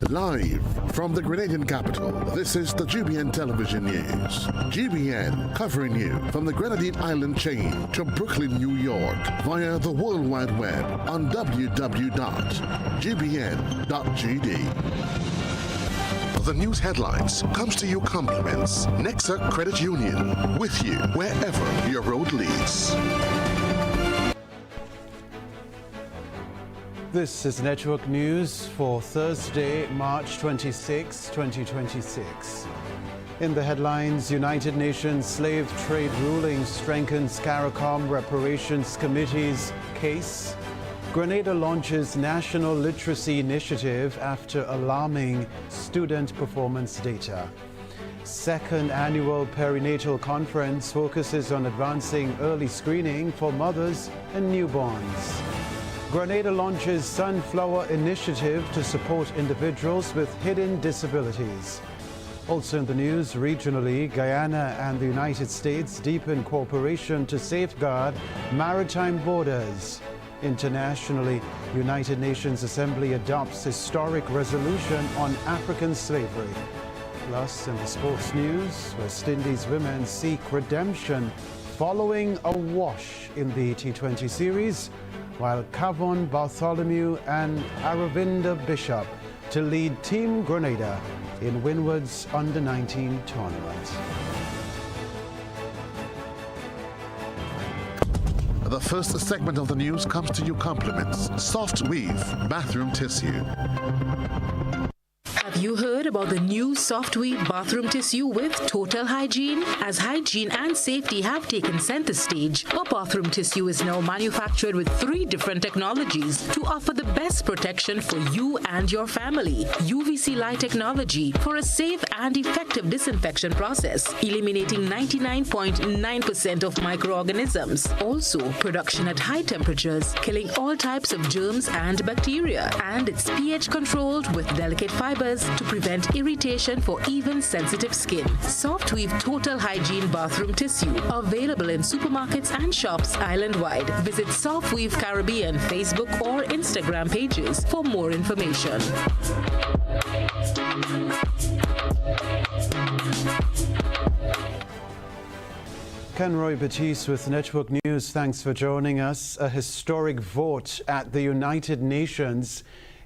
Live from the Grenadian capital, this is the GBN television news. GBN covering you from the Grenadine Island chain to Brooklyn, New York via the World Wide Web on www.gbn.gd. The news headlines comes to you compliments Nexa Credit Union, with you wherever your road leads. This is Network News for Thursday, March 26, 2026. In the headlines, United Nations slave trade ruling strengthens CARICOM Reparations Committee's case. Grenada launches National Literacy Initiative after alarming student performance data. Second annual perinatal conference focuses on advancing early screening for mothers and newborns. Grenada launches Sunflower Initiative to support individuals with hidden disabilities. Also in the news, regionally, Guyana and the United States deepen cooperation to safeguard maritime borders. Internationally, United Nations Assembly adopts historic resolution on African slavery. Plus, in the sports news, West Indies women seek redemption following a wash in the T20 series, while Kavon Bartholomew and Aravinda Bishop to lead Team Grenada in Windward's Under-19 tournament. The first segment of the news comes to you compliments Soft Weave bathroom tissue. Have you heard about the new Soft Weave bathroom tissue with total hygiene? As hygiene and safety have taken center stage, our bathroom tissue is now manufactured with 3 different technologies to offer the best protection for you and your family. UVC light technology for a safe and effective disinfection process, eliminating 99.9% of microorganisms. Also, production at high temperatures, killing all types of germs and bacteria. And it's pH controlled with delicate fibers to prevent irritation for even sensitive skin. Soft Weave Total Hygiene Bathroom Tissue, available in supermarkets and shops island-wide. Visit Soft Weave Caribbean Facebook or Instagram pages for more information. Kenroy, Baptiste with Network News. Thanks for joining us. A historic vote at the United Nations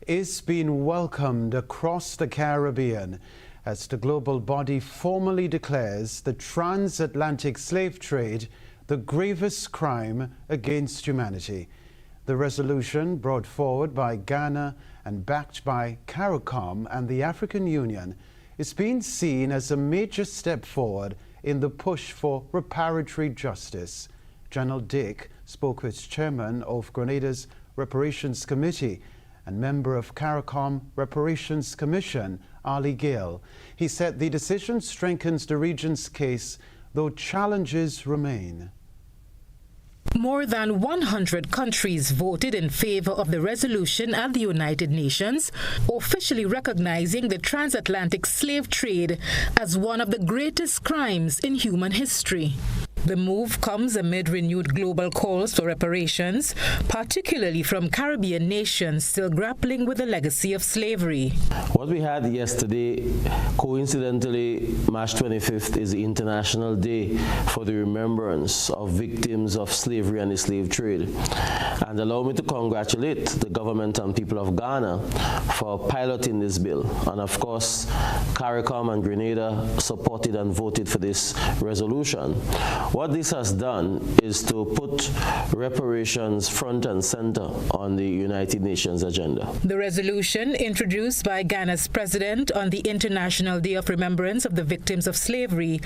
is being welcomed across the Caribbean as the global body formally declares the transatlantic slave trade the gravest crime against humanity. The resolution, brought forward by Ghana and backed by CARICOM and the African Union, is being seen as a major step forward in the push for reparatory justice. General Dick spoke with Chairman of Grenada's Reparations Committee and member of CARICOM Reparations Commission, Ali Gale. He said the decision strengthens the region's case, though challenges remain. More than 100 countries voted in favor of the resolution at the United Nations, officially recognizing the transatlantic slave trade as one of the greatest crimes in human history. The move comes amid renewed global calls for reparations, particularly from Caribbean nations still grappling with the legacy of slavery. What we had yesterday, coincidentally, March 25th, is the International Day for the Remembrance of Victims of Slavery and the Slave Trade. And allow me to congratulate the government and people of Ghana for piloting this bill. And of course, CARICOM and Grenada supported and voted for this resolution. What this has done is to put reparations front and center on the United Nations agenda. The resolution, introduced by Ghana's president on the International Day of Remembrance of the Victims of Slavery,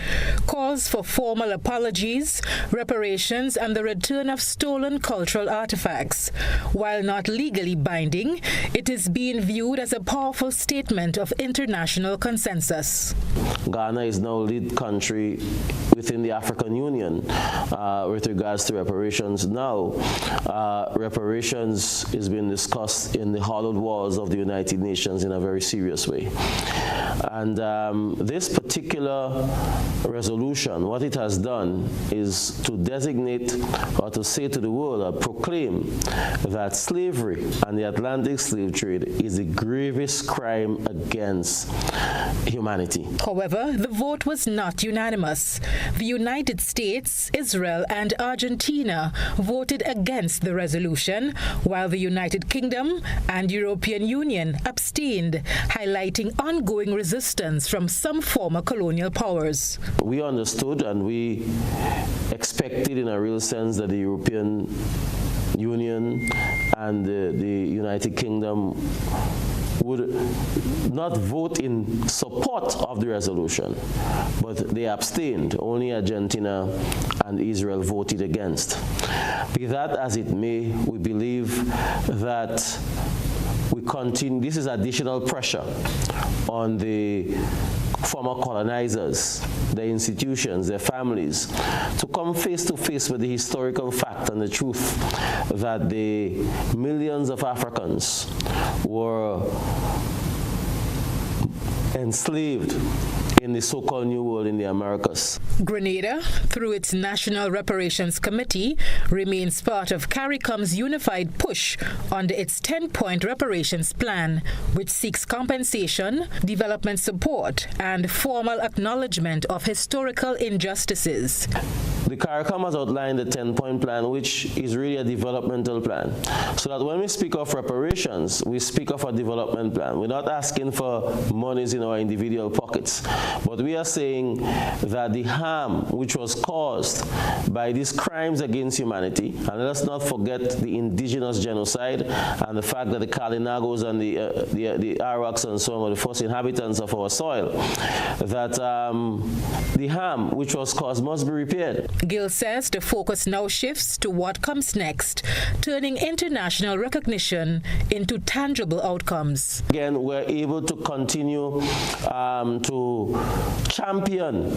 calls for formal apologies, reparations, and the return of stolen cultural artifacts. While not legally binding, it is being viewed as a powerful statement of international consensus. Ghana is now lead country within the African Union Union with regards to reparations. Now, reparations is being discussed in the hollowed walls of the United Nations in a very serious way. And this particular resolution, what it has done is to designate or to say to the world or proclaim that slavery and the Atlantic slave trade is a grievous crime against humanity. However, the vote was not unanimous. The United States, Israel, and Argentina voted against the resolution, while the United Kingdom and European Union abstained, highlighting ongoing resistance from some former colonial powers. We understood and we expected in a real sense that the European Union and the United Kingdom would not vote in support of the resolution, but they abstained. Only Argentina and Israel voted against. Be that as it may, we believe that we continue. This is additional pressure on the former colonizers, their institutions, their families, to come face to face with the historical fact and the truth that the millions of Africans were enslaved in the so-called New World in the Americas. Grenada, through its National Reparations Committee, remains part of CARICOM's unified push under its 10-point reparations plan, which seeks compensation, development support, and formal acknowledgement of historical injustices. The CARICOM has outlined the 10-point plan, which is really a developmental plan. So that when we speak of reparations, we speak of a development plan. We're not asking for monies in our individual pockets, but we are saying that the harm which was caused by these crimes against humanity, and let's not forget the indigenous genocide and the fact that the Kalinagos and the Arawaks and so on were the first inhabitants of our soil, that the harm which was caused must be repaired. Gill says the focus now shifts to what comes next, turning international recognition into tangible outcomes. Again, we're able to continue to champion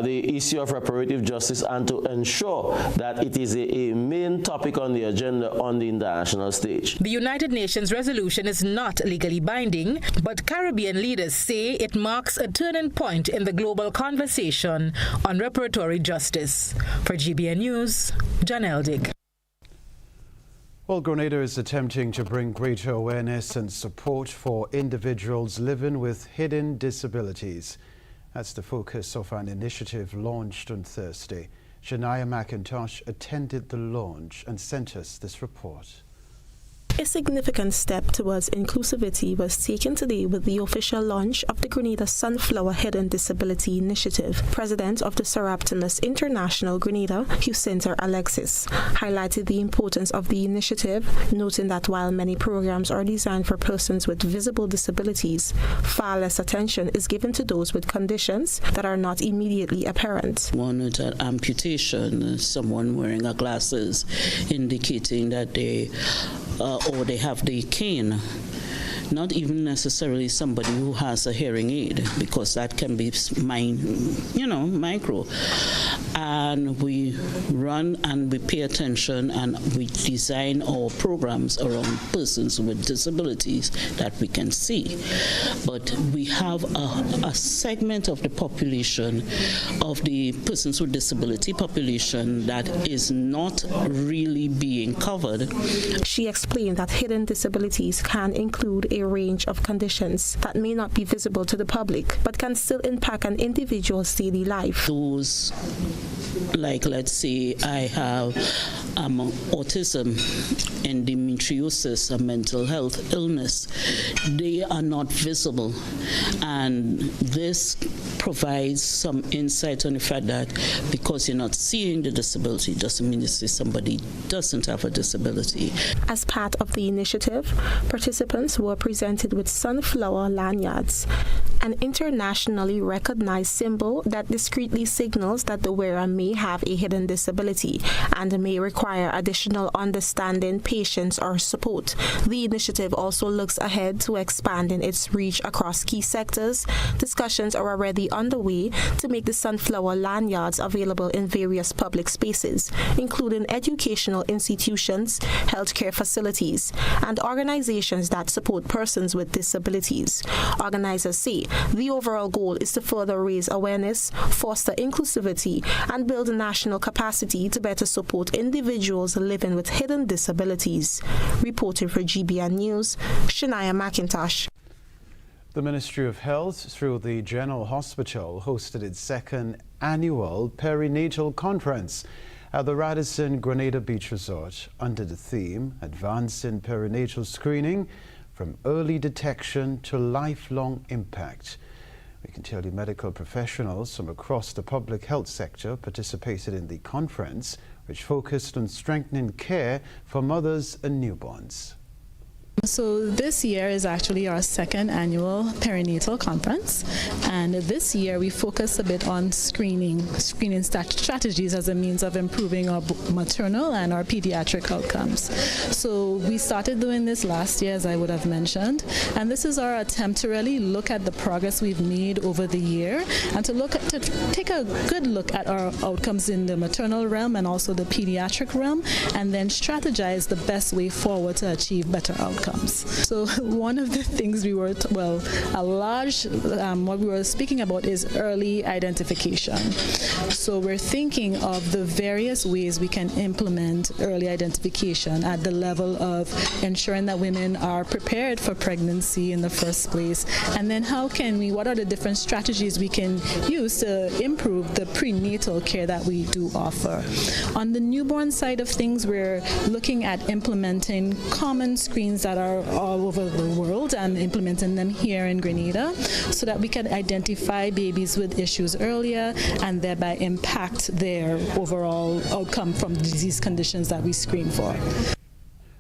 the issue of reparative justice and to ensure that it is a main topic on the agenda on the international stage. The United Nations resolution is not legally binding, but Caribbean leaders say it marks a turning point in the global conversation on reparatory justice. For GBN News, Janelle Dick. Well, Grenada is attempting to bring greater awareness and support for individuals living with hidden disabilities. That's the focus of an initiative launched on Thursday. Shania McIntosh attended the launch and sent us this report. A significant step towards inclusivity was taken today with the official launch of the Grenada Sunflower Hidden Disability Initiative. President of the Seraptimus International Grenada, Jacinta Alexis, highlighted the importance of the initiative, noting that while many programs are designed for persons with visible disabilities, far less attention is given to those with conditions that are not immediately apparent. One with an amputation, someone wearing a glasses indicating that they or they have the cane, not even necessarily somebody who has a hearing aid, because that can be micro. And we run and we pay attention and we design our programs around persons with disabilities that we can see. But we have a segment of the population, of the persons with disability population, that is not really being covered. She explained that hidden disabilities can include a range of conditions that may not be visible to the public, but can still impact an individual's daily life. Those, like let's say I have autism, endometriosis, a mental health illness, they are not visible. And this provides some insight on the fact that because you're not seeing the disability doesn't mean to say somebody doesn't have a disability. As part of the initiative, participants were presented with sunflower lanyards an internationally recognized symbol that discreetly signals that the wearer may have a hidden disability and may require additional understanding, patience, or support. The initiative also looks ahead to expanding its reach across key sectors. Discussions are already underway to make the sunflower lanyards available in various public spaces, including educational institutions, healthcare facilities, and organizations that support persons with disabilities. Organizers say the overall goal is to further raise awareness, foster inclusivity, and build national capacity to better support individuals living with hidden disabilities. Reporting for GBN News, Shania McIntosh. The Ministry of Health, through the General Hospital, hosted its second annual perinatal conference at the Radisson Grenada Beach Resort under the theme Advancing Perinatal Screening from Early Detection to Lifelong Impact. We can tell you medical professionals from across the public health sector participated in the conference, which focused on strengthening care for mothers and newborns. So this year is actually our second annual perinatal conference, and this year we focus a bit on screening strategies as a means of improving our maternal and our pediatric outcomes. So we started doing this last year, as I would have mentioned, and this is our attempt to really look at the progress we've made over the year and to take a good look at our outcomes in the maternal realm and also the pediatric realm, and then strategize the best way forward to achieve better outcomes. So one of the things what we were speaking about is early identification. So we're thinking of the various ways we can implement early identification at the level of ensuring that women are prepared for pregnancy in the first place, and then what are the different strategies we can use to improve the prenatal care that we do offer. On the newborn side of things, we're looking at implementing common screens that are all over the world and implementing them here in Grenada so that we can identify babies with issues earlier and thereby impact their overall outcome from the disease conditions that we screen for.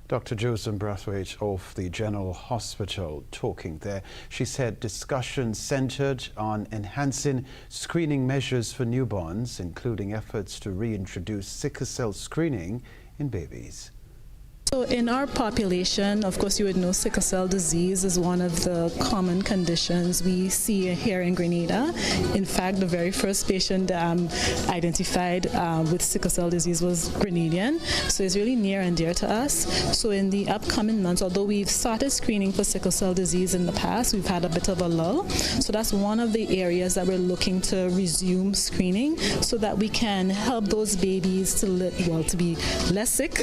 Dr. Josephine Brathwaite of the General Hospital talking there. She said discussions centered on enhancing screening measures for newborns, including efforts to reintroduce sickle cell screening in babies. So in our population, of course, you would know sickle cell disease is one of the common conditions we see here in Grenada. In fact, the very first patient identified with sickle cell disease was Grenadian, so it's really near and dear to us. So in the upcoming months, although we've started screening for sickle cell disease in the past, we've had a bit of a lull. So that's one of the areas that we're looking to resume screening so that we can help those babies to be less sick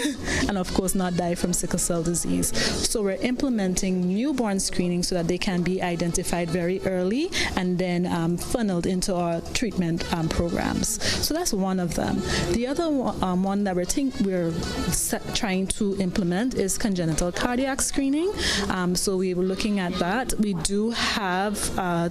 and, of course, not die from sickle cell disease. So we're implementing newborn screening so that they can be identified very early and then funneled into our treatment programs. So that's one of them. The other one that we're trying to implement is congenital cardiac screening. So we were looking at that. We do have a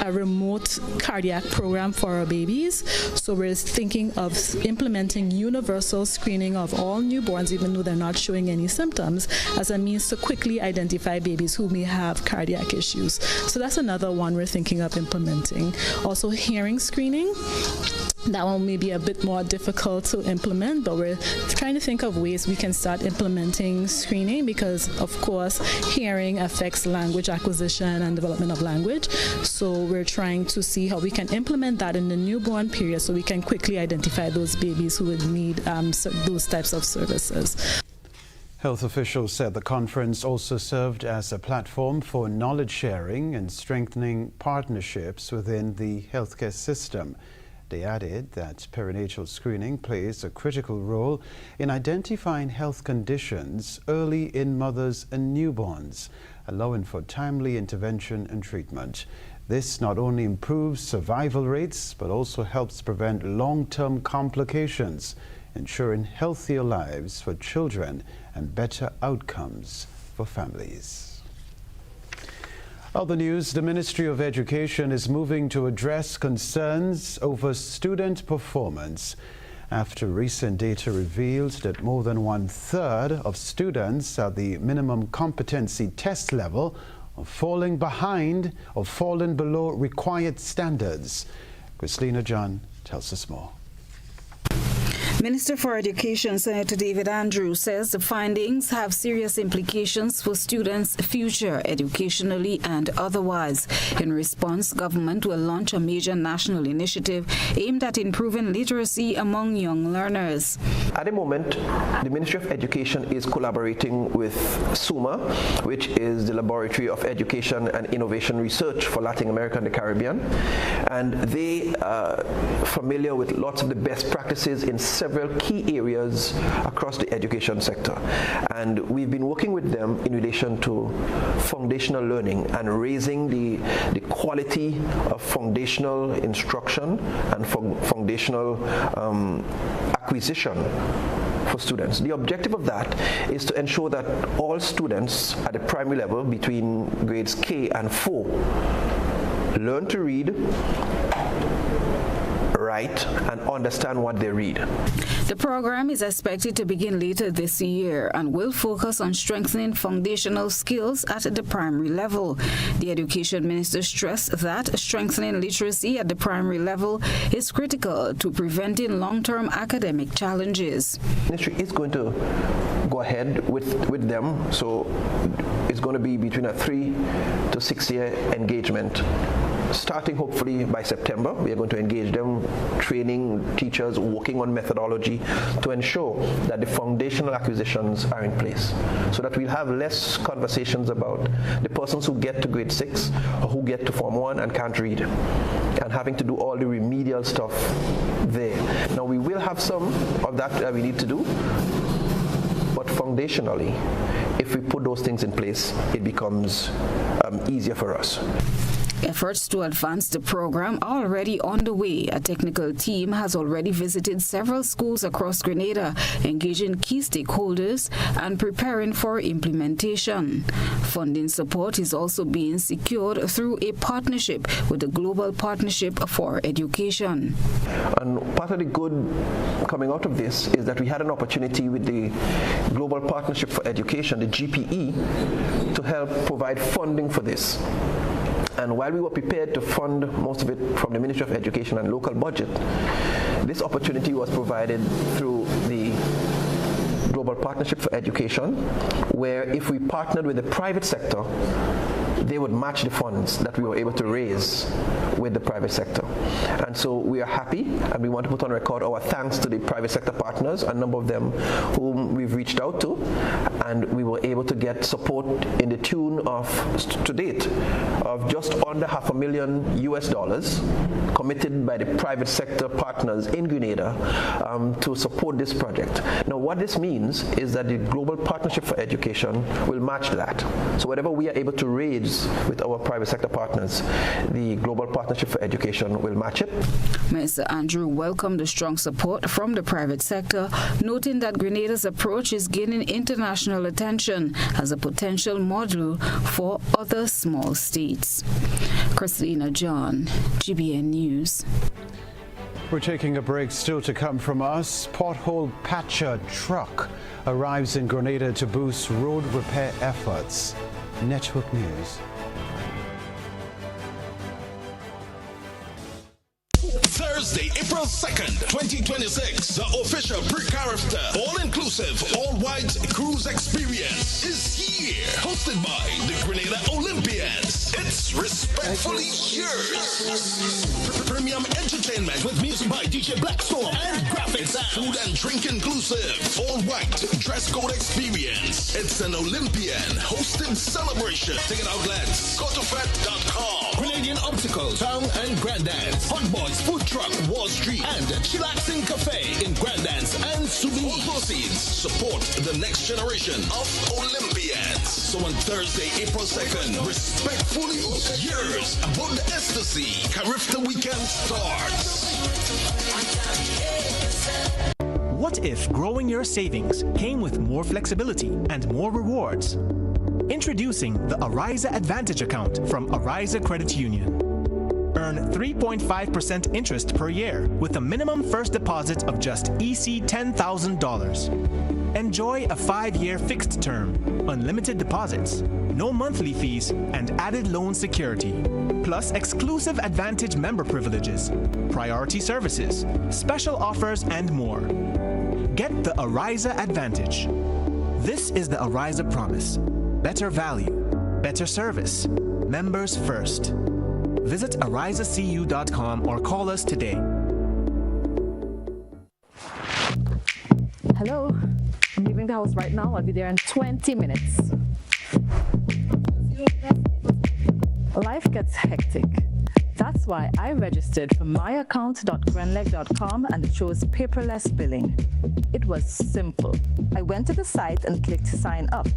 remote cardiac program for our babies. So we're thinking of implementing universal screening of all newborns, even though they're not showing any symptoms, as a means to quickly identify babies who may have cardiac issues. So that's another one we're thinking of implementing. Also, hearing screening. That one may be a bit more difficult to implement, but we're trying to think of ways we can start implementing screening because, of course, hearing affects language acquisition and development of language. So we're trying to see how we can implement that in the newborn period so we can quickly identify those babies who would need those types of services. Health officials said the conference also served as a platform for knowledge sharing and strengthening partnerships within the healthcare system. They added that perinatal screening plays a critical role in identifying health conditions early in mothers and newborns, allowing for timely intervention and treatment. This not only improves survival rates, but also helps prevent long-term complications, ensuring healthier lives for children and better outcomes for families. Other news, the Ministry of Education is moving to address concerns over student performance after recent data revealed that more than 1/3 of students at the minimum competency test level falling behind or fallen below required standards. Christina John tells us more. Minister for Education, Senator David Andrews, says the findings have serious implications for students' future, educationally and otherwise. In response, government will launch a major national initiative aimed at improving literacy among young learners. At the moment, the Ministry of Education is collaborating with SUMA, which is the Laboratory of Education and Innovation Research for Latin America and the Caribbean. And they are familiar with lots of the best practices in several key areas across the education sector. And we've been working with them in relation to foundational learning and raising the quality of foundational instruction and foundational acquisition for students. The objective of that is to ensure that all students at the primary level between grades K and 4 learn to read, write, and understand what they read. The program is expected to begin later this year and will focus on strengthening foundational skills at the primary level. The Education Minister stressed that strengthening literacy at the primary level is critical to preventing long-term academic challenges. The ministry is going to go ahead with them, so it's going to be between a 3 to 6 year engagement. Starting hopefully by September, we are going to engage them, training teachers, working on methodology to ensure that the foundational acquisitions are in place so that we'll have less conversations about the persons who get to grade 6 or who get to Form 1 and can't read and having to do all the remedial stuff there. Now, we will have some of that we need to do, but foundationally, if we put those things in place, it becomes easier for us. Efforts to advance the program are already underway. A technical team has already visited several schools across Grenada, engaging key stakeholders and preparing for implementation. Funding support is also being secured through a partnership with the Global Partnership for Education. And part of the good coming out of this is that we had an opportunity with the Global Partnership for Education, the GPE, to help provide funding for this. And while we were prepared to fund most of it from the Ministry of Education and local budget, this opportunity was provided through the Global Partnership for Education, where if we partnered with the private sector, they would match the funds that we were able to raise with the private sector. And so we are happy, and we want to put on record our thanks to the private sector partners, a number of them whom we've reached out to, and we were able to get support in the tune of, to date, of just under $500,000 committed by the private sector partners in Grenada to support this project. Now, what this means is that the Global Partnership for Education will match that. So whatever we are able to raise with our private sector partners, the Global Partnership for Education will match it. Mr. Andrew welcomed the strong support from the private sector, noting that Grenada's approach is gaining international attention as a potential model for other small states. Christina John, GBN News. We're taking a break. Still to come from us. Pothole patcher truck arrives in Grenada to boost road repair efforts. Network News. Thursday, April 2nd, 2026, the official pre-character, all-inclusive, all-white cruise experience is here, hosted by the Grenada Olympians. It's respectfully yours. Premium entertainment with music by DJ Blackstorm and graphics, food and drink inclusive, all-white dress code experience. It's an Olympian hosted celebration. Ticket outlets, GoToFet.com, Grenadian Optical, Town and Grandance, Hot Boys Food Truck, Wall Street, and Chillaxing Cafe in Grandance and Souvenir. All proceeds support the next generation of Olympians. So on Thursday, April 2nd, respectfully yours, about the ecstasy, Carifta weekend starts. What if growing your savings came with more flexibility and more rewards? Introducing the Ariza Advantage account from Ariza Credit Union. Earn 3.5% interest per year with a minimum first deposit of just EC $10,000. Enjoy a 5-year fixed term, unlimited deposits, no monthly fees, and added loan security. Plus exclusive Advantage member privileges, priority services, special offers, and more. Get the Ariza Advantage. This is the Ariza Promise. Better value, better service, members first. Visit arizacu.com or call us today. Hello, I'm leaving the house right now. I'll be there in 20 minutes. Life gets hectic. That's why I registered for myaccount.grenleg.com and chose paperless billing. It was simple. I went to the site and clicked sign up.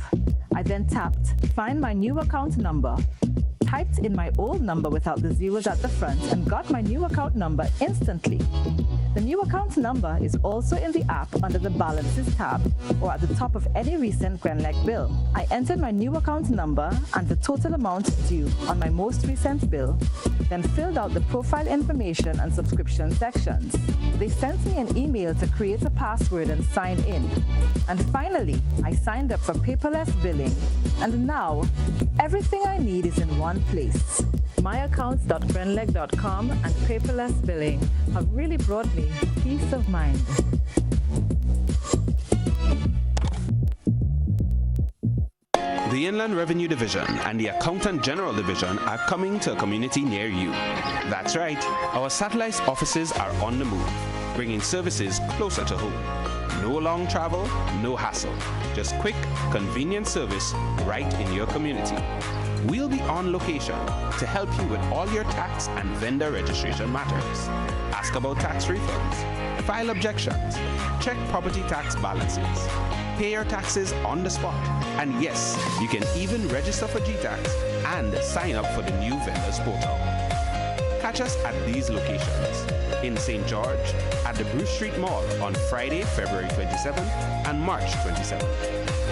I then tapped find my new account number, typed in my old number without the zeros at the front, and got my new account number instantly. The new account number is also in the app under the Balances tab or at the top of any recent Grenleg bill. I entered my new account number and the total amount due on my most recent bill, then filled out the profile information and subscription sections. They sent me an email to create a password and sign in. And finally, I signed up for paperless billing, and now everything I need is in one place. Myaccounts.grenleg.com and paperless billing have really brought me peace of mind. The Inland Revenue Division and the Accountant General Division are coming to a community near you. That's right, our satellite offices are on the move, bringing services closer to home. No long travel, no hassle, just quick, convenient service right in your community. We'll be on location to help you with all your tax and vendor registration matters. Ask about tax refunds, file objections, check property tax balances, pay your taxes on the spot, and yes, you can even register for GTax and sign up for the new vendors portal. Catch us at these locations: in St. George, at the Bruce Street Mall on Friday, February 27th and March 27th,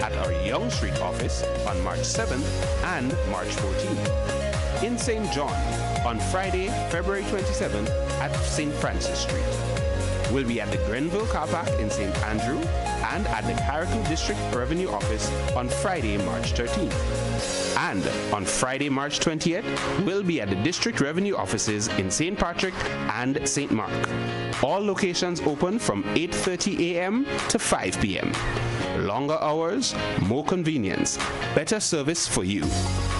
at our Young Street office on March 7th and March 14th, in St. John on Friday, February 27th at St. Francis Street. We'll be at the Grenville Car Park in St. Andrew and at the Carriacou District Revenue Office on Friday, March 13th. And on Friday, March 20th, we'll be at the District Revenue Offices in St. Patrick and St. Mark. All locations open from 8:30 a.m. to 5 p.m. Longer hours, more convenience, better service for you.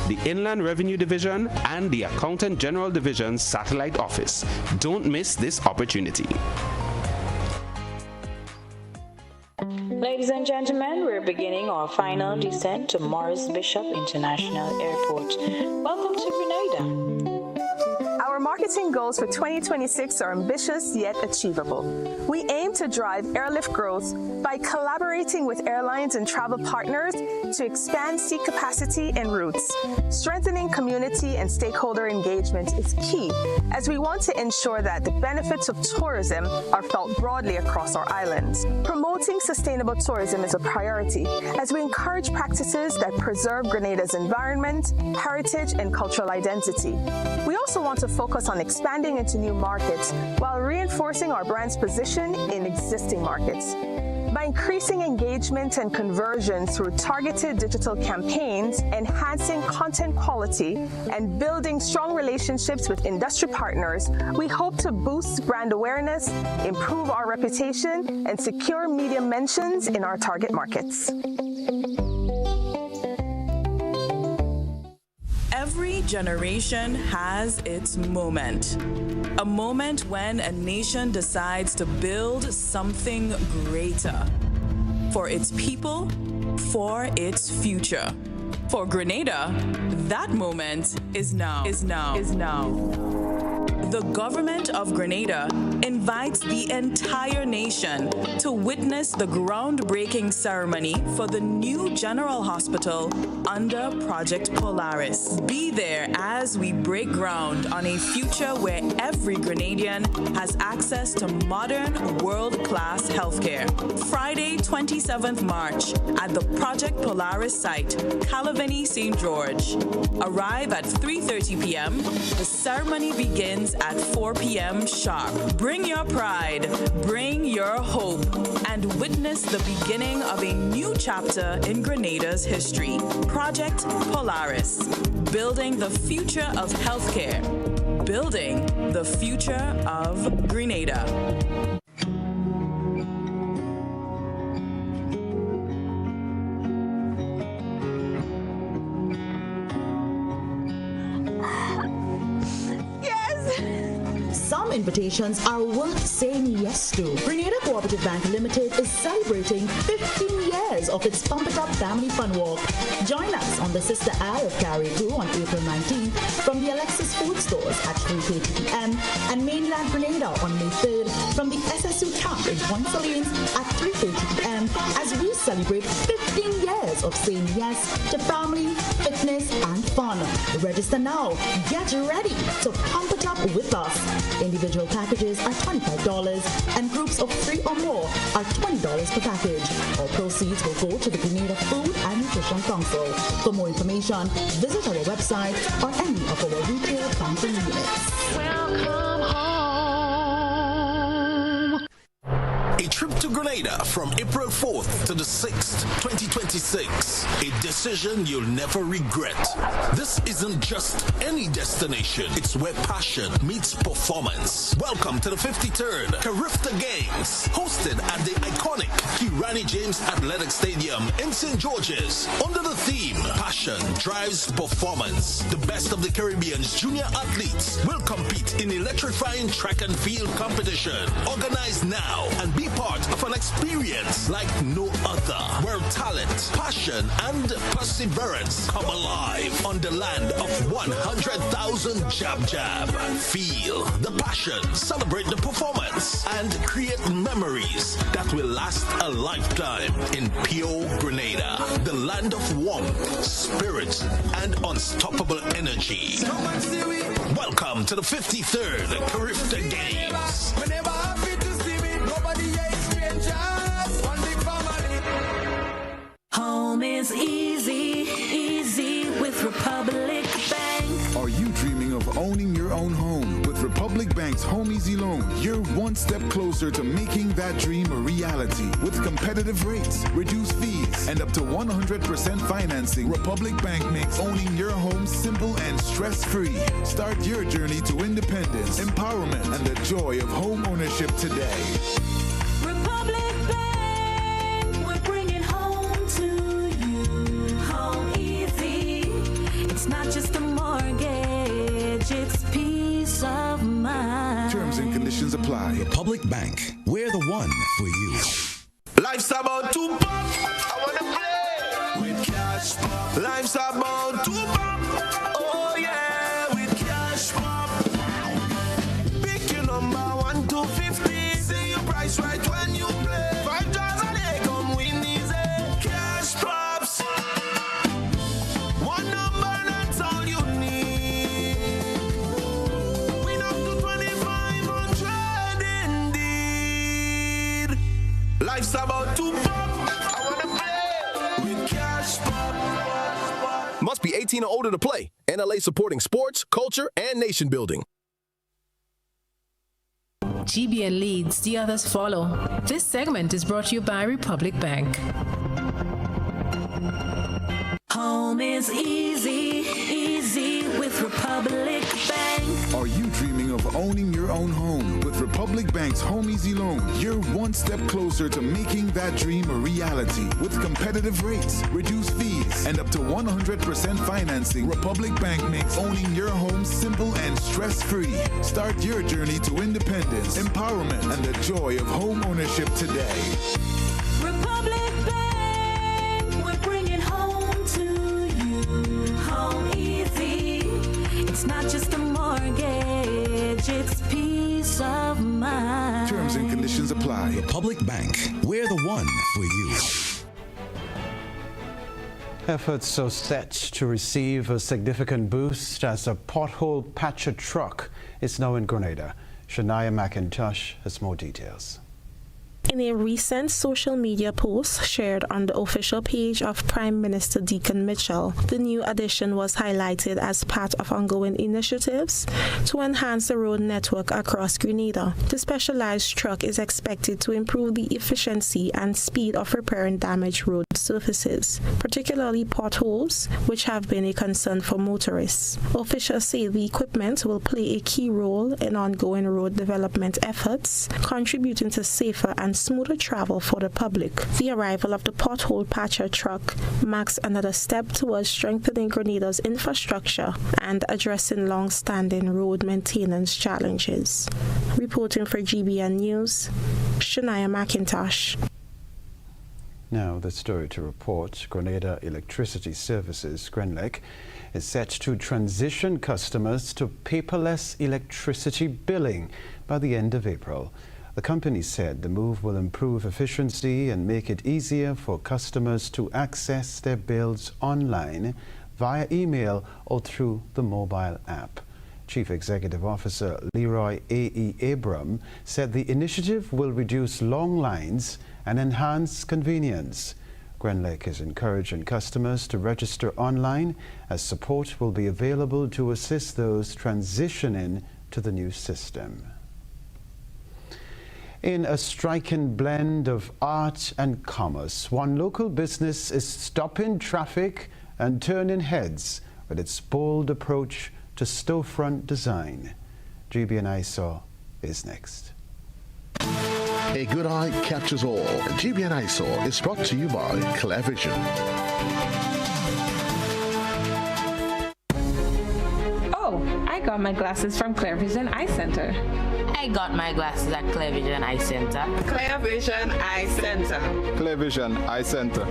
The Inland Revenue Division and the Accountant General Division's satellite office. Don't miss this opportunity. Ladies and gentlemen, we're beginning our final descent to Morris Bishop International Airport. Welcome to Grenada. Our marketing goals for 2026 are ambitious yet achievable. We aim to drive airlift growth by collaborating with airlines and travel partners to expand seat capacity and routes. Strengthening community and stakeholder engagement is key, as we want to ensure that the benefits of tourism are felt broadly across our islands. Promoting sustainable tourism is a priority, as we encourage practices that preserve Grenada's environment, heritage, and cultural identity. We also want to focus on expanding into new markets while reinforcing our brand's position in existing markets. By increasing engagement and conversion through targeted digital campaigns, enhancing content quality, and building strong relationships with industry partners, we hope to boost brand awareness, improve our reputation, and secure media mentions in our target markets. Every generation has its moment. A moment when a nation decides to build something greater. For its people, for its future. For Grenada, that moment is now. The government of Grenada invites the entire nation to witness the groundbreaking ceremony for the new General Hospital under Project Polaris. Be there as we break ground on a future where every Grenadian has access to modern, world-class healthcare. Friday, 27th March, at the Project Polaris site, Calaveni, St. George. Arrive at 3:30 p.m. The ceremony begins at 4 p.m. sharp. Bring your pride, bring your hope, and witness the beginning of a new chapter in Grenada's history. Project Polaris, building the future of healthcare, building the future of Grenada. Some invitations are worth saying yes to. Grenada Cooperative Bank Limited is celebrating 15 years of its Pump It Up Family Fun Walk. Join us on the Sister Eye of Carriacou on April 19th from the Alexis Food Stores at 3:30 p.m. and mainland Grenada on May 3rd from the SSU Camp in Point Salines at 3:30 p.m. as we celebrate 15 years of saying yes to family, fitness, and fun. Register now. Get ready to pump it up with us. Individual packages are $25 and groups of 3 or more are $20 per package. All proceeds will go to the Grenada Food and Nutrition Council. For more information, visit our website or any of our retail banking units. Welcome home. A trip to Grenada from April 4th to the 6th, 2026. A decision you'll never regret. This isn't just any destination. It's where passion meets performance. Welcome to the 53rd Carifta Games, hosted at the iconic Kirani James Athletic Stadium in St. George's. Under the theme, Passion Drives Performance. The best of the Caribbean's junior athletes will compete in electrifying track and field competition. Organize now and be part of an experience like no other, where talent, passion, and perseverance come alive on the land of 100,000 jab. Feel the passion, celebrate the performance, and create memories that will last a lifetime in pure Grenada, the land of warmth, spirit, and unstoppable energy. Welcome to the 53rd Carifta Games. Home is easy with Republic Bank. Are you dreaming of owning your own home? With Republic Bank's Home Easy Loan, you're one step closer to making that dream a reality. With competitive rates, reduced fees, and up to 100% financing, Republic Bank makes owning your home simple and stress-free. Start your journey to independence, empowerment, and the joy of home ownership today. Republic Bank, we're bringing home to you. Home easy. It's not just a mortgage, it's peace of mind. Terms and conditions apply. Republic Bank, we're the one for you. Life's about to pop. I wanna play with cash pop. Life's about to pop. Oh yeah, with cash pop. Pick your number 1 to 50. See your price right when you play. 5 draws a day, come win easy. Cash pops. One number, that's all you need. Win up to 2,500 indeed. Life's about to pop. Must be 18 or older to play. NLA supporting sports, culture, and nation building. GBN leads, the others follow. This segment is brought to you by Republic Bank. Home is easy with Republic Bank. Are you dreaming of owning your own home? With Republic Bank's Home Easy Loan, you're one step closer to making that dream a reality. With competitive rates, reduced fees, and up to 100% financing, Republic Bank makes owning your home simple and stress-free. Start your journey to independence, empowerment, and the joy of home ownership today. Republic Bank, we're bringing home to you. Home easy. It's not just a mortgage, it's peace of mind. Terms and conditions apply. Republic Bank, we're the one for you. Efforts are set to receive a significant boost as a pothole patcher truck is now in Grenada. Shania McIntosh has more details. In a recent social media post shared on the official page of Prime Minister Deacon Mitchell, the new addition was highlighted as part of ongoing initiatives to enhance the road network across Grenada. The specialized truck is expected to improve the efficiency and speed of repairing damaged road surfaces, particularly potholes, which have been a concern for motorists. Officials say the equipment will play a key role in ongoing road development efforts, contributing to safer and smoother travel for the public. The arrival of the pothole patcher truck marks another step towards strengthening Grenada's infrastructure and addressing long-standing road maintenance challenges. Reporting for GBN News, Shania McIntosh. Now, the story to report. Grenada Electricity Services, GRENLEC, is set to transition customers to paperless electricity billing by the end of April. The company said the move will improve efficiency and make it easier for customers to access their bills online via email or through the mobile app. Chief Executive Officer Leroy A.E. Abram said the initiative will reduce long lines and enhance convenience. GRENLEC is encouraging customers to register online, as support will be available to assist those transitioning to the new system. In a striking blend of art and commerce, one local business is stopping traffic and turning heads with its bold approach to storefront design. GBN ISO is next. A good eye catches all. GBN ISO is brought to you by Clearvision. Oh, I got my glasses from Clearvision Eye Center. I got my glasses at Clearvision Eye Center. Clearvision Eye Center. Clearvision Eye Center.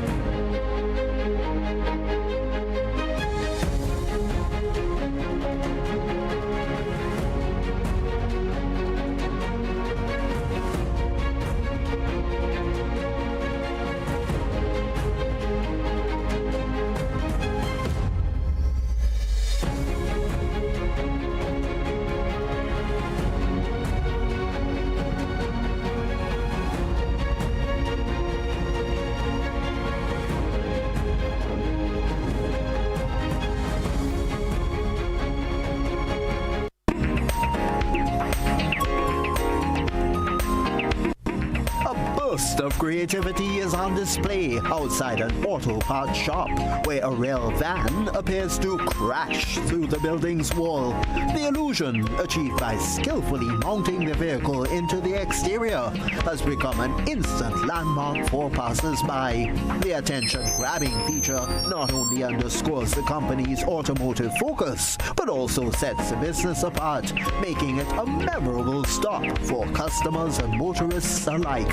Of creativity is on display outside an auto parts shop where a rail van appears to crash through the building's wall. The illusion, achieved by skillfully mounting the vehicle into the exterior, has become an instant landmark for passers-by. The attention-grabbing feature not only underscores the company's automotive focus, but also sets the business apart, making it a memorable stop for customers and motorists alike.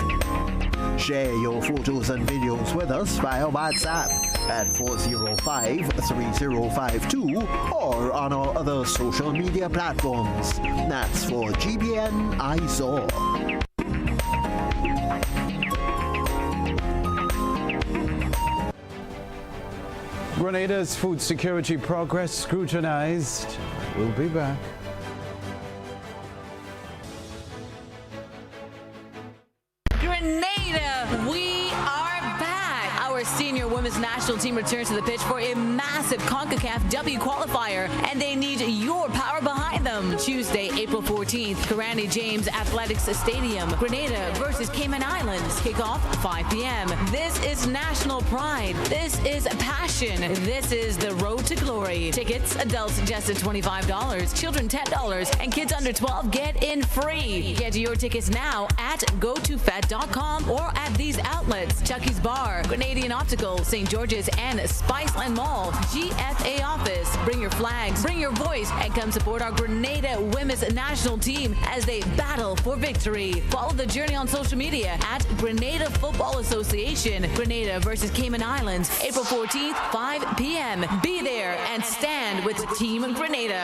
Share your photos and videos with us via WhatsApp at 405-3052 or on our other social media platforms. That's for GBN ISO. Grenada's food security progress scrutinized. We'll be back. We are back. Our senior women's national team returns to the pitch for a massive CONCACAF W qualifier, and they need your power behind them. Tuesday, April 14th, Karani James Athletics Stadium, Grenada versus Cayman Islands. Kickoff 5 p.m. This is national pride. This is passion. This is the road to glory. Tickets, adults just at $25, children $10, and kids under 12 get in free. Get your tickets now at gotofet.com or at these outlets: Chucky's Bar, Grenadian Optical, St. George's, and Spiceland Mall. GFA office. Bring your flags, bring your voice, and come support our Grenada women's national team as they battle for victory. Follow the journey on social media at Grenada Football Association. Grenada versus Cayman Islands, April 14th, 5 p.m. Be there and stand with Team Grenada.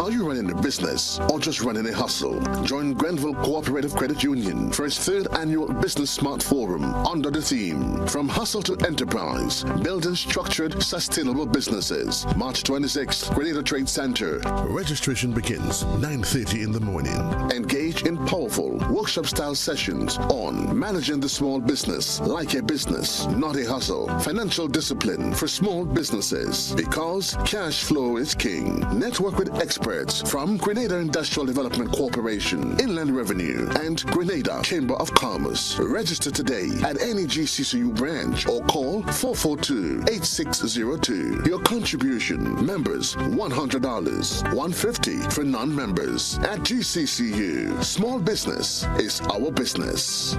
Are you running a business or just running a hustle? Join Grenville Cooperative Credit Union for its 3rd annual Business Smart Forum under the theme From Hustle to Enterprise, Building Structured, Sustainable Businesses. March 26th, Grenada Trade Center. Registration begins 9:30 in the morning. Engage in powerful workshop-style sessions on managing the small business like a business, not a hustle. Financial discipline for small businesses, because cash flow is king. Network with experts from Grenada Industrial Development Corporation, Inland Revenue, and Grenada Chamber of Commerce. Register today at any GCCU branch or call 442-8602. Your contribution, members $100, $150 for non-members. At GCCU, small business is our business.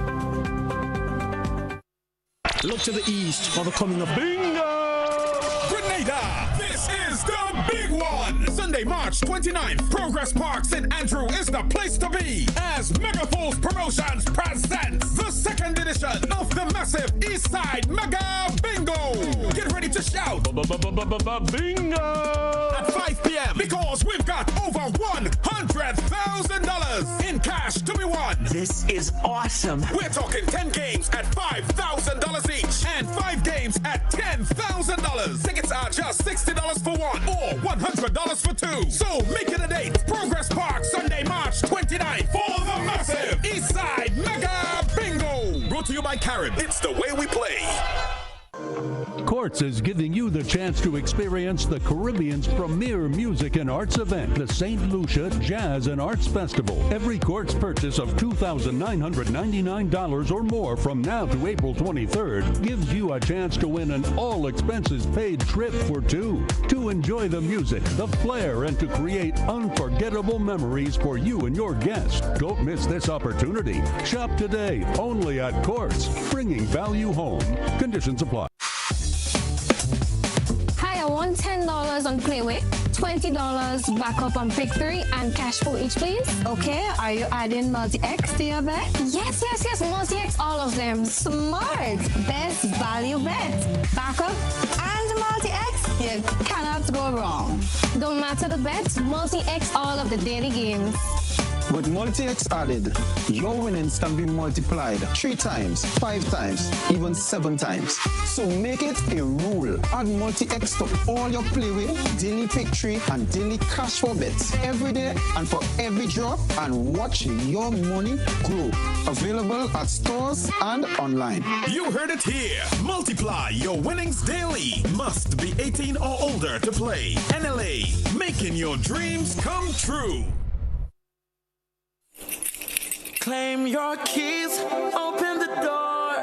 Look to the east for the coming of bingo! Grenada! This is the big one! Sunday, March 29th, Progress Park St. Andrew is the place to be as Megapulse Promotions presents the 2nd edition of the massive Eastside Mega Bingo! Get ready to shout bingo at 5 p.m. because we've got over $100,000 in cash to be won. This is awesome. We're talking 10 games at $5,000 each and 5 games at $10,000. Tickets are just $60 for one or $100 for two. So make it a date. Progress Park, Sunday, March 29th for the massive Eastside Mega Bingo. Brought to you by Carib. It's the way we play. Courts is giving you the chance to experience the Caribbean's premier music and arts event, the St. Lucia Jazz and Arts Festival. Every Courts purchase of $2,999 or more from now to April 23rd gives you a chance to win an all-expenses-paid trip for two to enjoy the music, the flair, and to create unforgettable memories for you and your guests. Don't miss this opportunity. Shop today only at Courts, bringing value home. Conditions apply. Hi, I want $10 on Playway, $20 backup on Pick 3, and cash for each, please. Okay, are you adding multi-X to your bet? Yes, multi-X, all of them. Smart. Best value bet. Backup and multi-X, you cannot go wrong. Don't matter the bet, multi-X all of the daily games. With multi-X added, your winnings can be multiplied 3 times, 5 times, even 7 times. So make it a rule. Add multi-X to all your Playway, daily Pick 3, and daily cash for bets every day and for every drop, and watch your money grow. Available at stores and online. You heard it here. Multiply your winnings daily. Must be 18 or older to play. NLA, making your dreams come true. Claim your keys, open the door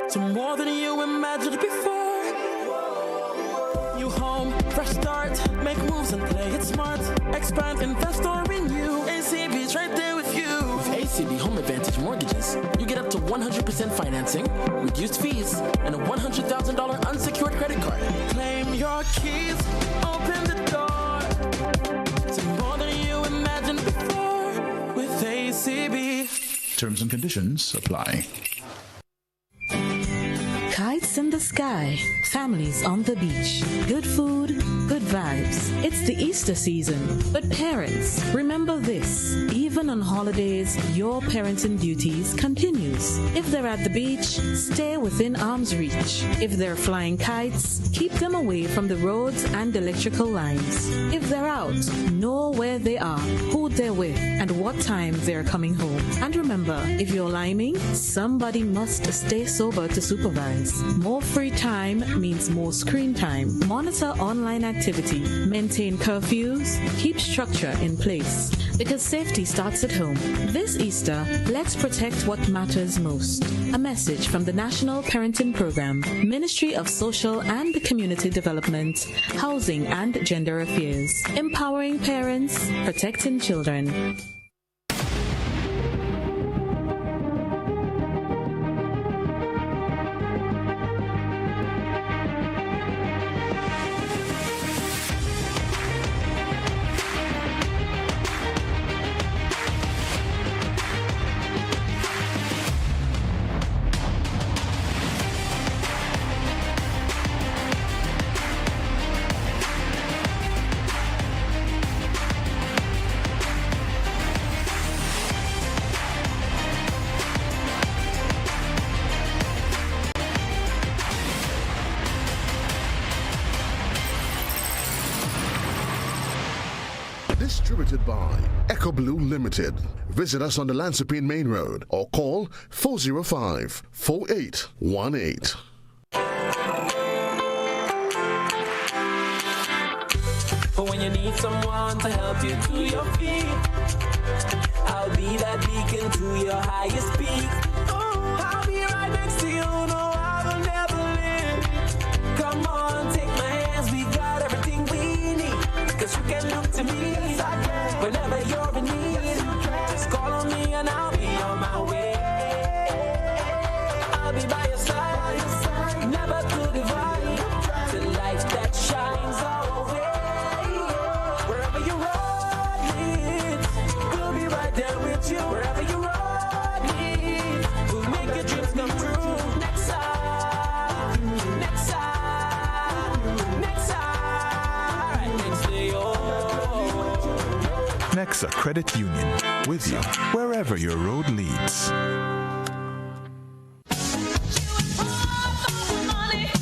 to more than you imagined before. New home, fresh start, make moves and play it smart. Expand, invest or renew. ACB's right there with you. With ACB Home Advantage Mortgages, you get up to 100% financing, reduced fees, and a $100,000 unsecured credit card. Claim your keys, open the door to more than you imagined before. ACB. Terms and conditions apply. Kites in the sky, families on the beach, good food, good vibes. It's the Easter season, but parents, remember this. Even on holidays, your parenting duties continues. If they're at the beach, stay within arm's reach. If they're flying kites, keep them away from the roads and electrical lines. If they're out, know where they are, who they're with, and what time they're coming home. And remember, if you're liming, somebody must stay sober to supervise. More free time means more screen time. Monitor online activity. Maintain curfews. Keep structure in place. Because safety starts at home. This Easter, let's protect what matters most. A message from the National Parenting Program, Ministry of Social and Community Development, Housing and Gender Affairs. Empowering parents, protecting children. Distributed by Echo Blue Limited. Visit us on the Lansopine Main Road or call 405-4818. But when you need someone to help you to your feet, I'll be that beacon to your highest peak. Oh, I'll be right next to you, no, I will never leave. Come on, take my hands, we got everything we need. Cause you can look to me whenever you're in need. Just call on me and I'll be on my way. I'll be by your side, never to divide. The light that shines our way. Wherever your road leads, we'll be right there with you. Wherever your road leads, we'll make your dreams come true. Next time, next time, next time, next to you. Nexa Credit Union, with you wherever your road leads.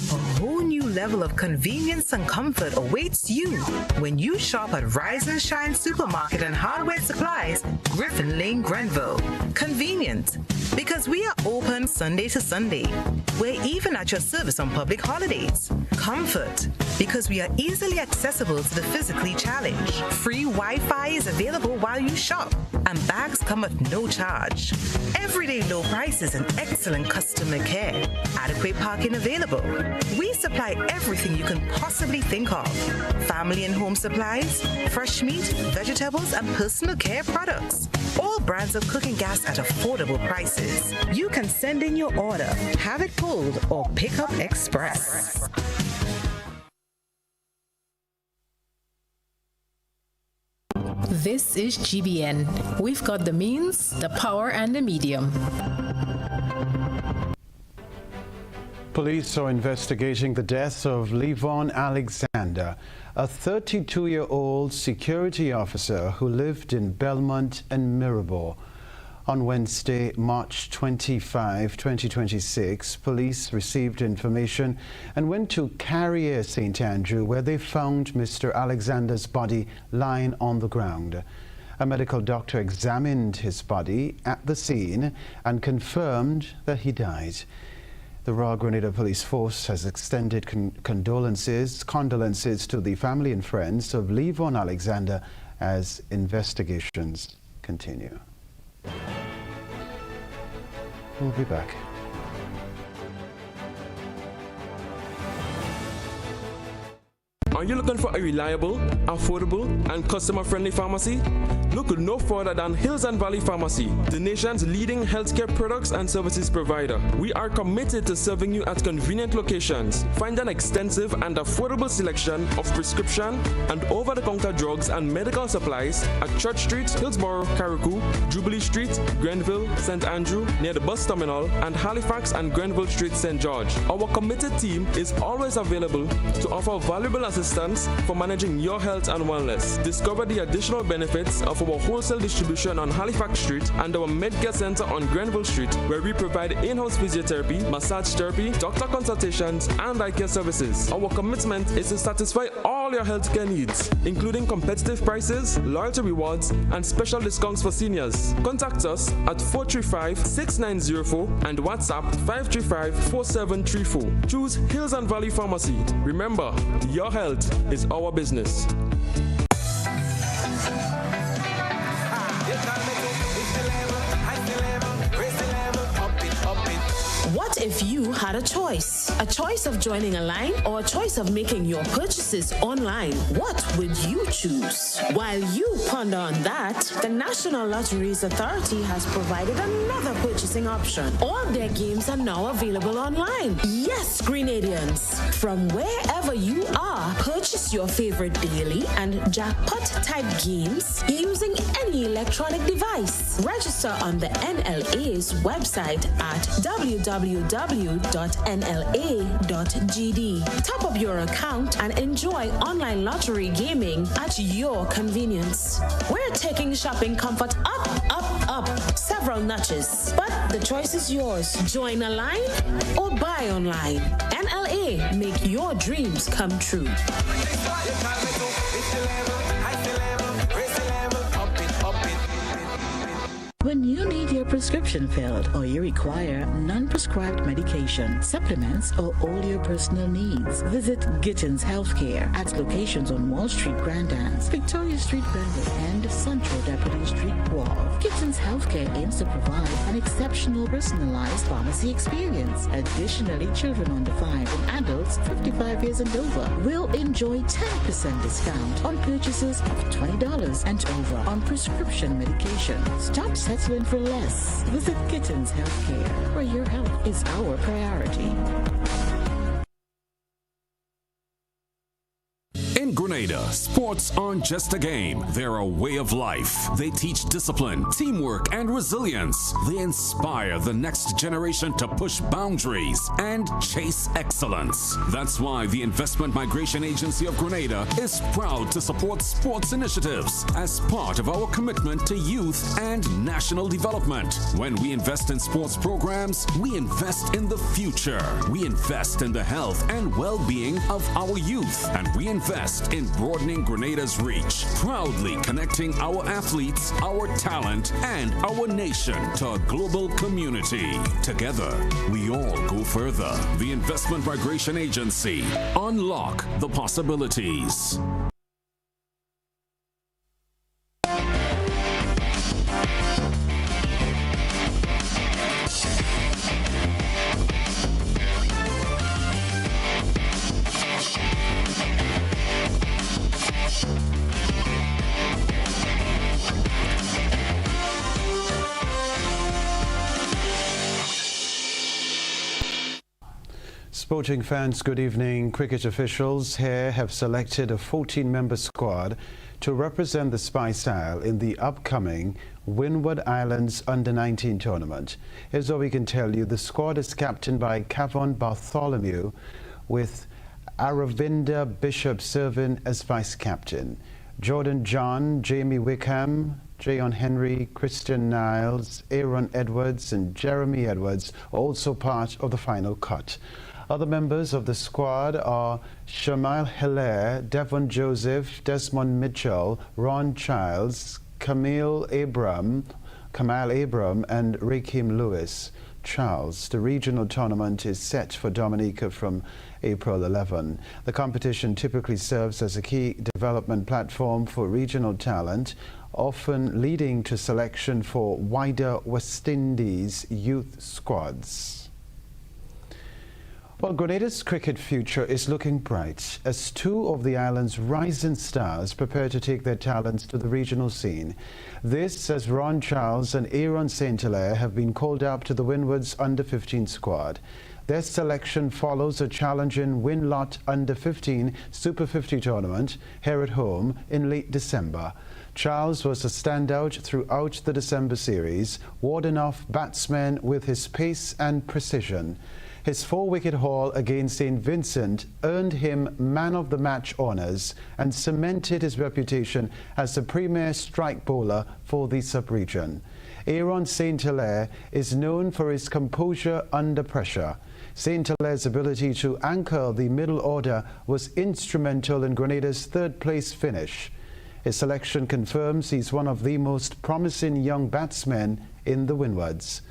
A whole new level of convenience and comfort awaits you when you shop at Rise and Shine Supermarket and Hardware Supplies, Griffin Lane, Grenville. Convenient, because we are open Sunday to Sunday. We're even at your service on public holidays. Comfort, because we are easily accessible to the physically challenged. Free Wi-Fi is available while you shop, and bags come at no charge. Everyday low prices and excellent customer care. Adequate parking available. We supply everything you can possibly think of. Family and home supplies, fresh meat, vegetables, and personal care products. All brands of cooking gas at affordable prices. You can send in your order, have it pulled, or pick up express. This is GBN. We've got the means, the power, and the medium. Police are investigating the death of Levon Alexander, a 32-year-old security officer who lived in Belmont and Mirabel. On Wednesday, March 25, 2026, police received information and went to Carrier St. Andrew, where they found Mr. Alexander's body lying on the ground. A medical doctor examined his body at the scene and confirmed that he died. The Royal Grenada Police Force has extended condolences to the family and friends of Levon Alexander as investigations continue. We'll be back. Are you looking for a reliable, affordable, and customer-friendly pharmacy? Look no further than Hills and Valley Pharmacy, the nation's leading healthcare products and services provider. We are committed to serving you at convenient locations. Find an extensive and affordable selection of prescription and over-the-counter drugs and medical supplies at Church Street, Hillsborough, Carriacou, Jubilee Street, Grenville, St. Andrew, near the bus terminal, and Halifax and Grenville Street, St. George. Our committed team is always available to offer valuable assistance for managing your health and wellness. Discover the additional benefits of our wholesale distribution on Halifax Street and our Medcare Center on Grenville Street, where we provide in-house physiotherapy, massage therapy, doctor consultations, and eye care services. Our commitment is to satisfy all your healthcare needs, including competitive prices, loyalty rewards, and special discounts for seniors. Contact us at 435-6904 and WhatsApp 535-4734. Choose Hills and Valley Pharmacy. Remember, your health is our business. What if you had a choice? A choice of joining a line or a choice of making your purchases online? What would you choose? While you ponder on that, the National Lotteries Authority has provided another purchasing option. All their games are now available online. Yes, Grenadians, from wherever you are, purchase your favorite daily and jackpot type games using any electronic device. Register on the NLA's website at www.nla.gd. Top up your account and enjoy online lottery gaming at your convenience. We're taking shopping comfort up, up, up several notches, but the choice is yours. Join a line or buy online. NLA, make your dreams come true. When you need your prescription filled or you require non-prescribed medication, supplements, or all your personal needs, visit Gittins Healthcare at locations on Wall Street, Grandans, Victoria Street, Granville, and Central Deputy Street, Wharf. Gittins Healthcare aims to provide an exceptional personalized pharmacy experience. Additionally, children under 5 and adults 55 years and over will enjoy 10% discount on purchases of $20 and over on prescription medication. Stop settling for less. Visit Gittins Healthcare, where your health is our priority. In Grenada, sports aren't just a game, they're a way of life. They teach discipline, teamwork, and resilience. They inspire the next generation to push boundaries and chase excellence. That's why the Investment Migration Agency of Grenada is proud to support sports initiatives as part of our commitment to youth and national development. When we invest in sports programs, we invest in the future. We invest in the health and well-being of our youth, and we invest in broadening Grenada's reach, proudly connecting our athletes, our talent, and our nation to a global community. Together, we all go further. The Investment Migration Agency. Unlock the possibilities. Sporting fans, good evening. Cricket officials here have selected a 14-member squad to represent the Spice Isle in the upcoming Windward Islands Under-19 tournament. Here's what we can tell you. The squad is captained by Kavon Bartholomew, with Aravinda Bishop serving as vice-captain. Jordan John, Jamie Wickham, Jayon Henry, Christian Niles, Aaron Edwards and Jeremy Edwards are also part of the final cut. Other members of the squad are Shamil Hilaire, Devon Joseph, Desmond Mitchell, Ron Childs, Kamal Abram, and Rakeem Lewis. Charles. The regional tournament is set for Dominica from April 11. The competition typically serves as a key development platform for regional talent, often leading to selection for wider West Indies youth squads. Well, Grenada's cricket future is looking bright as two of the island's rising stars prepare to take their talents to the regional scene. This as Ron Charles and Aaron St. Hilaire have been called up to the Windward's Under-15 squad. Their selection follows a challenging Winlot Under-15 Super 50 tournament here at home in late December. Charles was a standout throughout the December series, warding off batsmen with his pace and precision. His 4-wicket haul against St. Vincent earned him man of the match honours and cemented his reputation as the premier strike bowler for the sub-region. Aaron St. Hilaire is known for his composure under pressure. St. Hilaire's ability to anchor the middle order was instrumental in Grenada's third-place finish. His selection confirms he's one of the most promising young batsmen in the Windwards.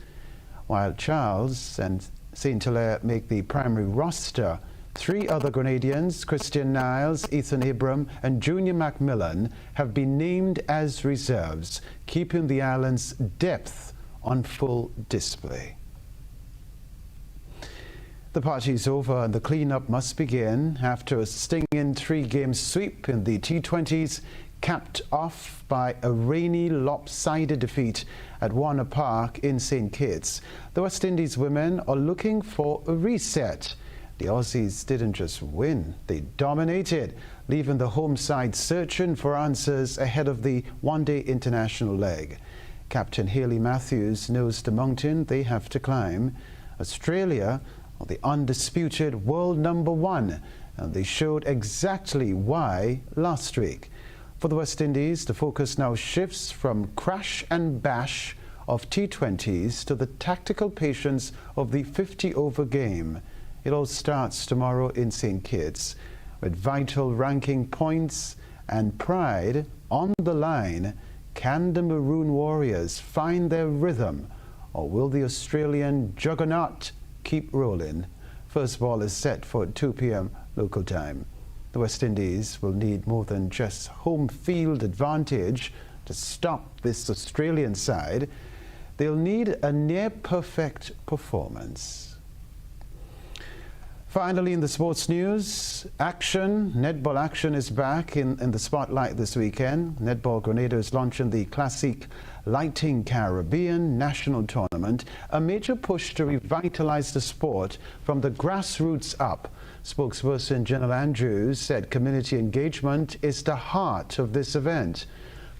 While Charles and St. Hilaire make the primary roster, 3 other Grenadians, Christian Niles, Ethan Abram and Junior Macmillan, have been named as reserves, keeping the island's depth on full display. The party's over and the clean-up must begin after a stinging 3-game sweep in the T20s, capped off by a rainy, lopsided defeat at Warner Park in St. Kitts. The West Indies women are looking for a reset. The Aussies didn't just win, they dominated, leaving the home side searching for answers ahead of the one-day international leg. Captain Hayley Matthews knows the mountain they have to climb. Australia are the undisputed world #1, and they showed exactly why last week. For the West Indies, the focus now shifts from crash and bash of T20s to the tactical patience of the 50-over game. It all starts tomorrow in St. Kitts, with vital ranking points and pride on the line. Can the Maroon Warriors find their rhythm, or will the Australian juggernaut keep rolling? First ball is set for 2 p.m. local time. The West Indies will need more than just home field advantage to stop this Australian side. They'll need a near-perfect performance. Finally, in the sports news, netball action is back in the spotlight this weekend. Netball Grenada is launching the Classic Lighting Caribbean National Tournament, a major push to revitalize the sport from the grassroots up. Spokesperson General Andrews said community engagement is the heart of this event.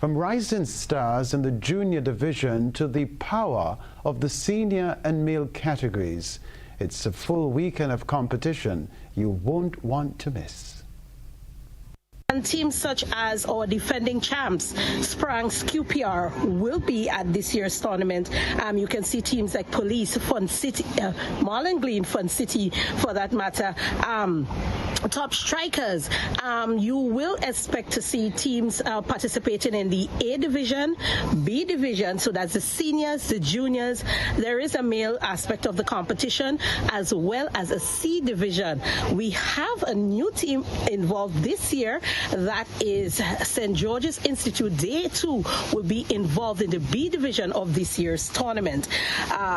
From rising stars in the junior division to the power of the senior and male categories, it's a full weekend of competition you won't want to miss. And teams such as our defending champs, Sprang's QPR, will be at this year's tournament. You can see teams like Police, Fun City, Marlon Glean, Fun City for that matter, top strikers. You will expect to see teams participating in the A division, B division, so that's the seniors, the juniors. There is a male aspect of the competition as well as a C division. We have a new team involved this year. That is St. George's Institute. They too will be involved in the B division of this year's tournament.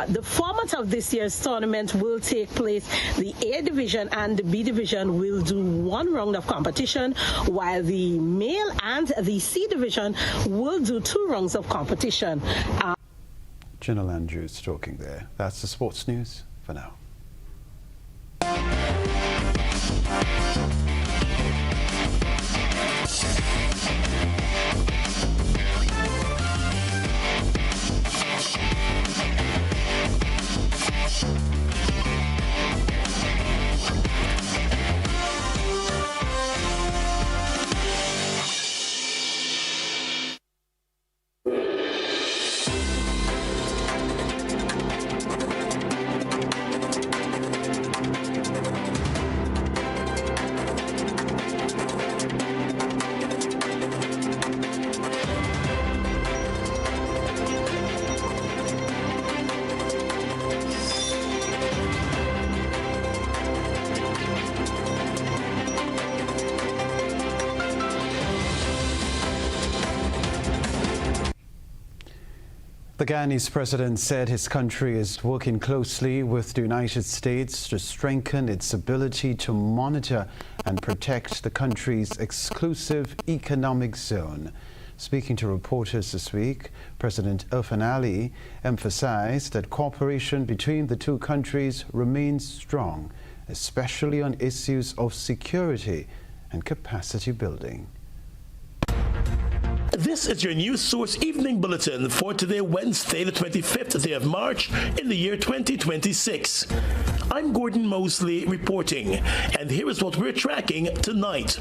The format of this year's tournament will take place. The A division and the B division will do one round of competition, while the male and the C division will do 2 rounds of competition. General Andrews talking there. That's the sports news for now. The Guyanese president said his country is working closely with the United States to strengthen its ability to monitor and protect the country's exclusive economic zone. Speaking to reporters this week, President Irfan Ali emphasized that cooperation between the two countries remains strong, especially on issues of security and capacity building. This is your News Source Evening Bulletin for today, Wednesday, the 25th day of March in the year 2026. I'm Gordon Mosley reporting, and here is what we're tracking tonight.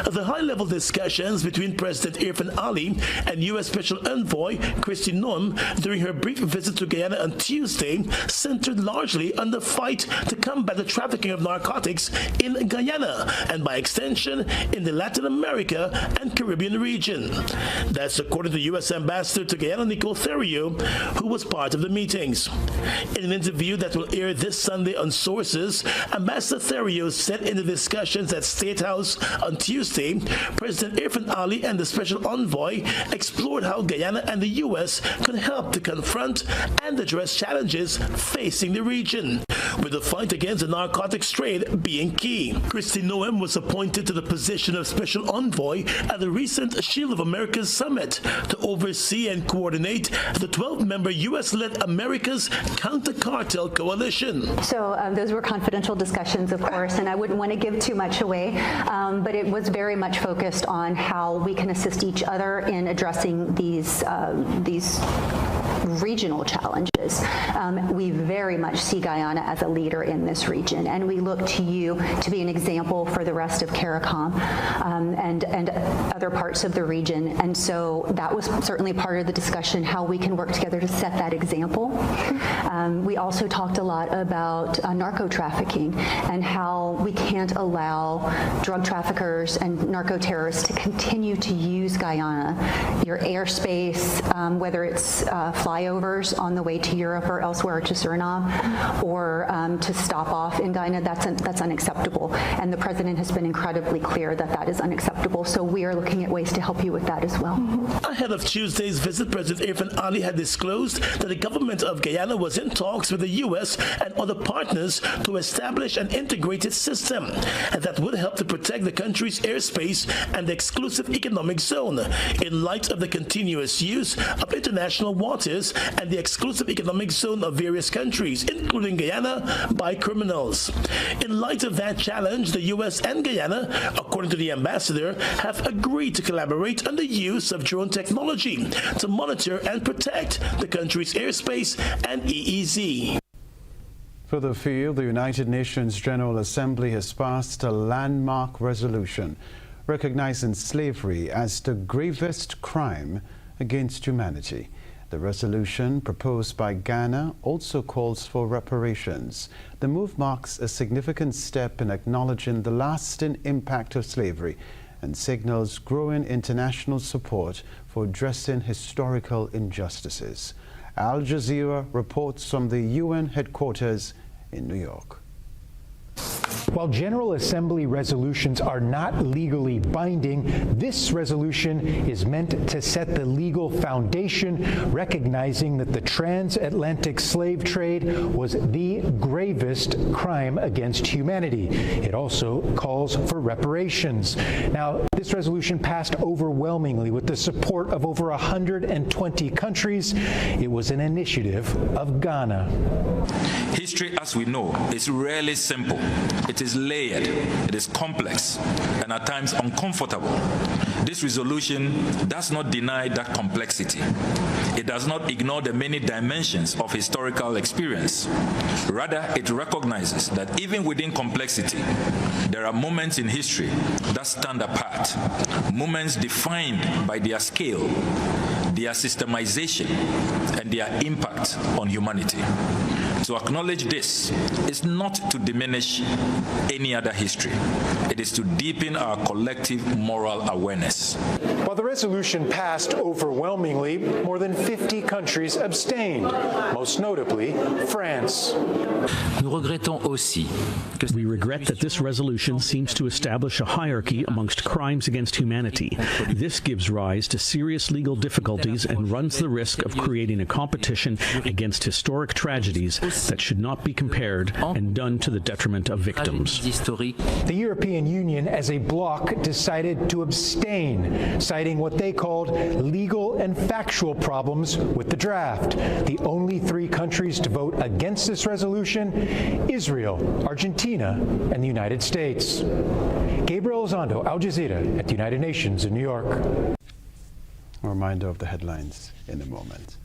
The high-level discussions between President Irfan Ali and U.S. Special Envoy Kristi Noem during her brief visit to Guyana on Tuesday centered largely on the fight to combat the trafficking of narcotics in Guyana and, by extension, in the Latin America and Caribbean region. That's according to U.S. Ambassador to Guyana Nicole Theriot, who was part of the meetings. In an interview that will air this Sunday on Sources, Ambassador Theriot said in the discussions at State House on Tuesday, President Irfan Ali and the Special Envoy explored how Guyana and the U.S. can help to confront and address challenges facing the region, with the fight against the narcotics trade being key. Kristi Noem was appointed to the position of Special Envoy at the recent Shield of America's Summit to oversee and coordinate the 12-member U.S.-led America's Counter-Cartel Coalition. So those were confidential discussions, of course, and I wouldn't want to give too much away, but it was very much focused on how we can assist each other in addressing these regional challenges. challenges. We very much see Guyana as a leader in this region, and we look to you to be an example for the rest of CARICOM and other parts of the region. And so that was certainly part of the discussion, how we can work together to set that example. We also talked a lot about narco trafficking and how we can't allow drug traffickers and narco terrorists to continue to use Guyana, your airspace, whether it's flyovers on the way to Europe or elsewhere to Suriname, or to stop off in Guyana. That's unacceptable. And the president has been incredibly clear that that is unacceptable. So we are looking at ways to help you with that as well. Ahead of Tuesday's visit, President Irfan Ali had disclosed that the government of Guyana was in talks with the U.S. and other partners to establish an integrated system that would help to protect the country's airspace and the exclusive economic zone in light of the continuous use of international waters and the exclusive economic zone of various countries, including Guyana, by criminals. In light of that challenge, the U.S. and Guyana, according to the ambassador, have agreed to collaborate on the use of drone technology to monitor and protect the country's airspace and EEZ. Further afield, the United Nations General Assembly has passed a landmark resolution recognizing slavery as the gravest crime against humanity. The resolution proposed by Ghana also calls for reparations. The move marks a significant step in acknowledging the lasting impact of slavery and signals growing international support for addressing historical injustices. Al Jazeera reports from the UN headquarters in New York. While General Assembly resolutions are not legally binding, this resolution is meant to set the legal foundation, recognizing that the transatlantic slave trade was the gravest crime against humanity. It also calls for reparations. Now, this resolution passed overwhelmingly with the support of over 120 countries. It was an initiative of Ghana. History, as we know, is rarely simple. It is layered, it is complex, and at times uncomfortable. This resolution does not deny that complexity. It does not ignore the many dimensions of historical experience. Rather, it recognizes that even within complexity, there are moments in history that stand apart, moments defined by their scale, their systemization, and their impact on humanity. To acknowledge this is not to diminish any other history. It is to deepen our collective moral awareness. While the resolution passed overwhelmingly, more than 50 countries abstained, most notably France. We regret that this resolution seems to establish a hierarchy amongst crimes against humanity. This gives rise to serious legal difficulties and runs the risk of creating a competition against historic tragedies that should not be compared and done to the detriment of victims. The European Union as a bloc decided to abstain, citing what they called legal and factual problems with the draft. The only 3 countries to vote against this resolution: Israel, Argentina, and the United States. Gabriel Elizondo, Al Jazeera at the United Nations in New York. A reminder of the headlines in a moment.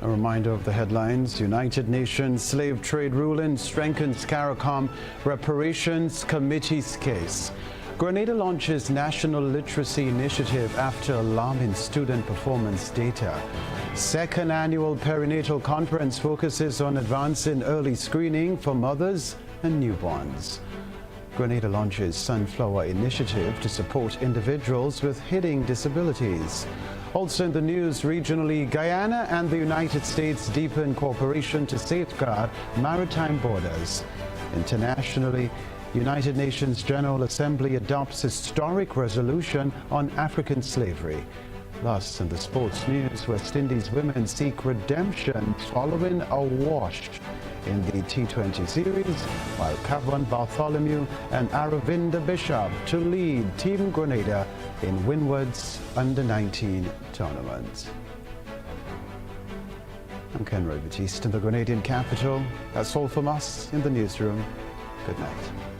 A reminder of the headlines. United Nations slave trade ruling strengthens CARICOM reparations committee's case. Grenada launches national literacy initiative after alarming student performance data. Second annual perinatal conference focuses on advancing early screening for mothers and newborns. Grenada launches Sunflower Initiative to support individuals with hidden disabilities. Also in the news, regionally, Guyana and the United States deepen cooperation to safeguard maritime borders. Internationally, United Nations General Assembly adopts historic resolution on African slavery. Plus, in the sports news, West Indies women seek redemption following a wash in the T20 series, while Cavan Bartholomew and Aravinda Bishop to lead Team Grenada in Windward's Under-19 tournament. I'm Kenroy, Baptiste in the Grenadian capital. That's all from us in the newsroom. Good night.